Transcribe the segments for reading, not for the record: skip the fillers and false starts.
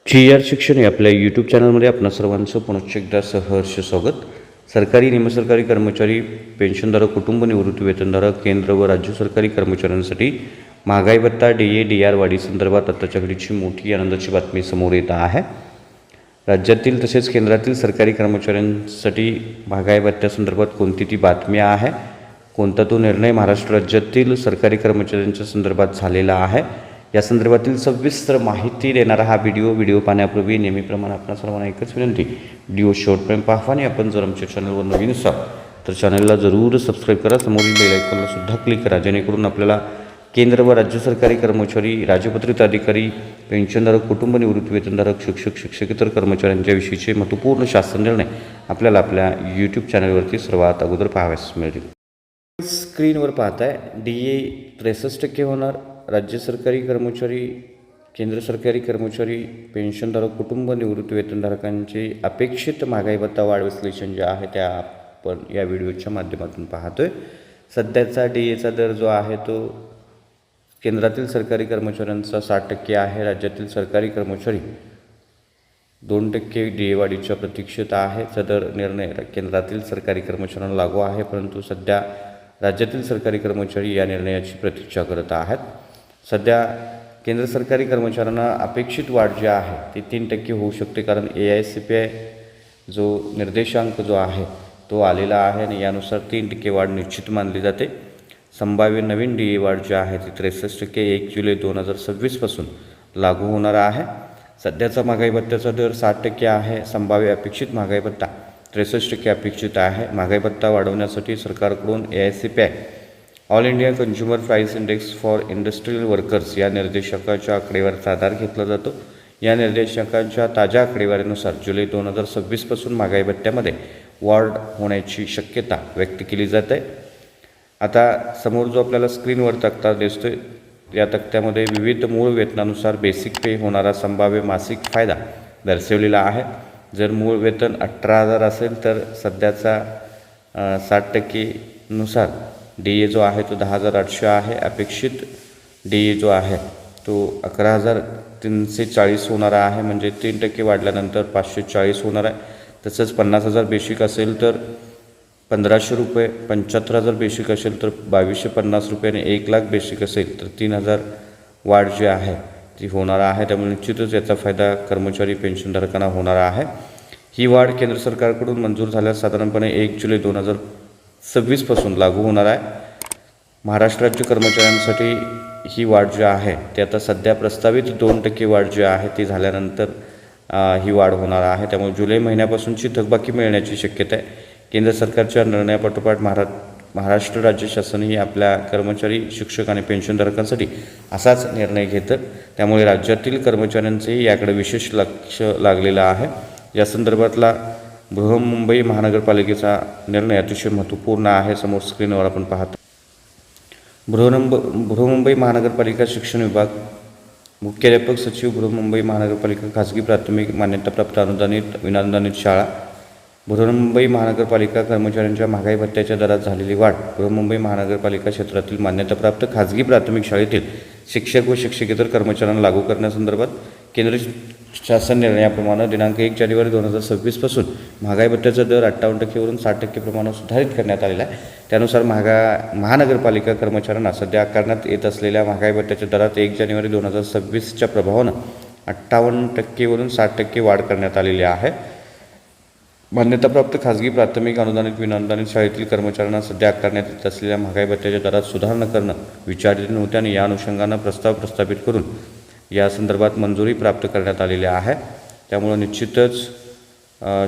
GR शिक्षण या आपल्या यूट्यूब चॅनलमध्ये आपणा सर्वांचं पुनश्च एकदा सहर्ष स्वागत। सरकारी निमसरकारी कर्मचारी, पेन्शनधारक, कुटुंब निवृत्ती वेतनधारक, केंद्र व राज्य सरकारी कर्मचाऱ्यांसाठी महागाई भत्ता DA DR वाढी संदर्भात आताच्या घडीची मोठी आनंदाची बातमी समोर येत आहे। राज्यातील तसेच केंद्रातील सरकारी कर्मचाऱ्यांसाठी महागाई भत्त्यासंदर्भात कोणती ती बातमी आहे, कोणता तो निर्णय महाराष्ट्र राज्यातील सरकारी कर्मचाऱ्यांच्या संदर्भात झालेला आहे, या संदर्भातील सविस्तर माहिती देणारा हा व्हिडिओ पाहण्यापूर्वी नेहमीप्रमाणे आपणा सर्वांना एकच विनंती, व्हिडिओ शेवटपर्यंत पाहा आणि आपण जर आमच्या चॅनलवर नवीन असाल तर चॅनलला जरूर सबस्क्राईब करा, समोरील बेल आयकॉनला सुद्धा क्लिक करा, जेणेकरून आपल्याला केंद्र व राज्य सरकारी कर्मचारी, राजपत्रित अधिकारी, पेन्शनधारक, कुटुंब निवृत्ती वेतनधारक, शिक्षक, शिक्षकेतर कर्मचाऱ्यांच्या विषयीचे महत्त्वपूर्ण शासन निर्णय आपल्याला आपल्या यूट्यूब चॅनलवरती सर्वात अगोदर पाहावयास मिळतील। स्क्रीनवर पाहताय DA 63% होणार। राज्य सरकारी कर्मचारी, केंद्र सरकारी कर्मचारी, पेन्शनधारक, कुटुंब निवृत्ती वेतनधारकांचे अपेक्षित महागाई भत्ता वाढ विश्लेषण जे आहे त्या आपण या व्हिडिओच्या माध्यमातून पाहतोय। सध्याचा DAचा दर जो आहे तो केंद्रातील सरकारी कर्मचाऱ्यांचा 60% आहे। राज्यातील सरकारी कर्मचारी 2% DA वाढीच्या प्रतीक्षेत आहे। सदर निर्णय केंद्रातील सरकारी कर्मचाऱ्यांना लागू आहे, परंतु सध्या राज्यातील सरकारी कर्मचारी या निर्णयाची प्रतीक्षा करत आहेत। सध्या केंद्र सरकारी कर्मचाऱ्यांना अपेक्षित वाढ जी आहे ती 3% होऊ शकते, कारण AICPI जो निर्देशांक जो आहे तो आलेला आहे आणि यानुसार 3% वाढ निश्चित मानली जाते। संभाव्य नवीन DA वाढ जी आहे ती 63% 1 जुलै 2026 पासून लागू होणार आहे। सध्याचा महागाई भत्त्याचा दर 60% आहे। संभाव्य अपेक्षित महागाई भत्ता 63% अपेक्षित आहे। महागाई भत्ता वाढवण्यासाठी सरकारकडून AICPI all India consumer price index for industrial workers या निर्देशकाच्या आकडेवारीचा आधार घेतला जातो। या निर्देशकांच्या ताज्या आकडेवारीनुसार जुलै 2026 पासून महागाई भत्त्यामध्ये वाढ होण्याची शक्यता व्यक्त केली जाते। आता समोर जो आपल्याला स्क्रीनवर तक्ता दिसतोय या तक्त्यामध्ये विविध मूळ वेतनानुसार बेसिक पे होणारा संभाव्य मासिक फायदा दर्शवलेला आहे। जर मूळ वेतन 18,000 असेल तर सध्याचा 60% नुसार DA जो आहे तो 10,800 आहे। अपेक्षित DA जो आहे तो 11,340 होणार आहे, म्हणजे 3% वाढल्यानंतर 540 होणार आहे। तसंच 50,000 बेसिक असेल तर 1,500 रुपये, 75,000 बेसिक असेल तर 2,250 रुपये आणि 1,00,000 बेसिक असेल तर 3,000 वाढ जी आहे ती होणार आहे। त्यामुळे निश्चितच याचा फायदा कर्मचारी पेन्शनधारकांना होणार आहे। ही वाढ केंद्र सरकारकडून मंजूर झाल्यास साधारणपणे 1 जुलै 2026 पासून लागू होणार आहे। महाराष्ट्र राज्य कर्मचाऱ्यांसाठी ही वाढ जी आहे ती आता सध्या प्रस्तावित 2% वाढ जी आहे ती झाल्यानंतर ही वाढ होणार आहे। त्यामुळे जुलै महिन्यापासूनची थकबाकी मिळण्याची शक्यता आहे। केंद्र सरकारच्या निर्णयापाठोपाठ महाराष्ट्र राज्य शासनही आपल्या कर्मचारी, शिक्षक आणि पेन्शनधारकांसाठी असाच निर्णय घेतं। त्यामुळे राज्यातील कर्मचाऱ्यांचेही याकडे विशेष लक्ष लागलेलं आहे। या संदर्भातला बृहन्मुंबई महानगरपालिकेचा निर्णय अतिशय महत्त्वपूर्ण आहे। समोर स्क्रीनवर आपण पाहतो बृहन्मुंबई महानगरपालिका शिक्षण विभाग, मुख्याध्यापक सचिव, बृहन्मुंबई महानगरपालिका खाजगी प्राथमिक मान्यताप्राप्त अनुदानित विनाअनुदानित शाळा। बृहन्मुंबई महानगरपालिका कर्मचाऱ्यांच्या महागाई भत्त्याच्या दरात झालेली वाढ बृहन्मुंबई महानगरपालिका क्षेत्रातील मान्यताप्राप्त खाजगी प्राथमिक शाळेतील शिक्षक व शिक्षकेतर कर्मचाऱ्यांना लागू करण्यासंदर्भात केंद्र शासन निर्णयाप्रमाणे दिनांक 1 जानेवारी 2026 पासून महागाई भत्त्याचा दर 58% वरून 60% प्रमाणात सुधारित करण्यात आलेला आहे। त्यानुसार महानगरपालिका कर्मचाऱ्यांना सध्या आकारण्यात येत असलेल्या महागाई भत्त्याच्या दरात 1 जानेवारी 2026च्या प्रभावानं 58% वरून 60% वाढ करण्यात आलेली आहे। मान्यताप्राप्त खाजगी प्राथमिक अनुदानित विनाअनुदानित शाळेतील कर्मचाऱ्यांना सध्या आकारण्यात येत असलेल्या महागाई भत्त्याच्या दरात सुधारणा करणं विचाराधीन होते आणि या अनुषंगानं प्रस्ताव प्रस्थापित करून या संदर्भात मंजुरी प्राप्त करण्यात आलेली आहे। त्यामुळे निश्चितच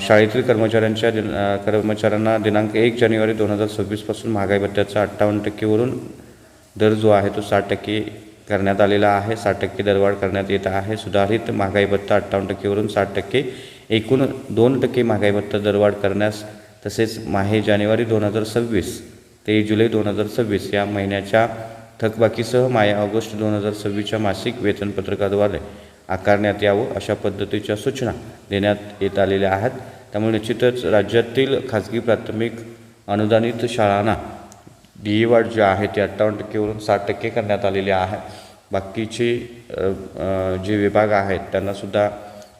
शाळेतील कर्मचाऱ्यांना दिनांक 1 जानेवारी 2026 पासून महागाई भत्त्याचा 58% वरून दर जो आहे तो 60% करण्यात आलेला आहे। 60% दरवाढ करण्यात येत आहे। सुधारित महागाई भत्ता 58% वरून 60%, एकूण 2% महागाई भत्ता दरवाढ करण्यास तसेच जानेवारी 2026 ते जुलै 2026 या महिन्याच्या थकबाकीसह ऑगस्ट 2026च्या मासिक वेतनपत्रकाद्वारे आकारण्यात यावं अशा पद्धतीच्या सूचना देण्यात येत आलेल्या आहेत। त्यामुळे निश्चितच राज्यातील खाजगी प्राथमिक अनुदानित शाळांना DA वाढ जी आहे ती 58% वरून 60% करण्यात आलेली आहे। बाकीचे जे विभाग आहेत त्यांनासुद्धा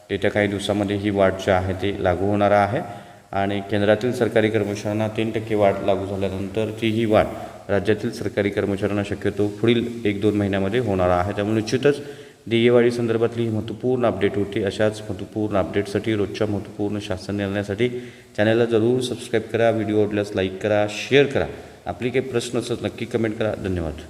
येत्या काही दिवसामध्ये ही वाढ जी आहे ती लागू होणार आहे आणि केंद्रातील सरकारी कर्मचाऱ्यांना 3% वाढ लागू झाल्यानंतर ती ही वाढ राज्यातील सरकारी कर्मचाऱ्यांना शक्यतो पुढील 1-2 महिन्यामध्ये होणार आहे. त्यामुळे निश्चितच देयवाढी संदर्भातली ही महत्त्वपूर्ण अपडेट होती. अशाच महत्त्वपूर्ण अपडेटसाठी रोजच्या महत्त्वपूर्ण शासन निर्णयासाठी चॅनलला जरूर सबस्क्राईब करा. व्हिडिओ आवडल्यास लाईक करा, शेअर करा. आपली काही प्रश्न असल्यास नक्की कमेंट करा. धन्यवाद.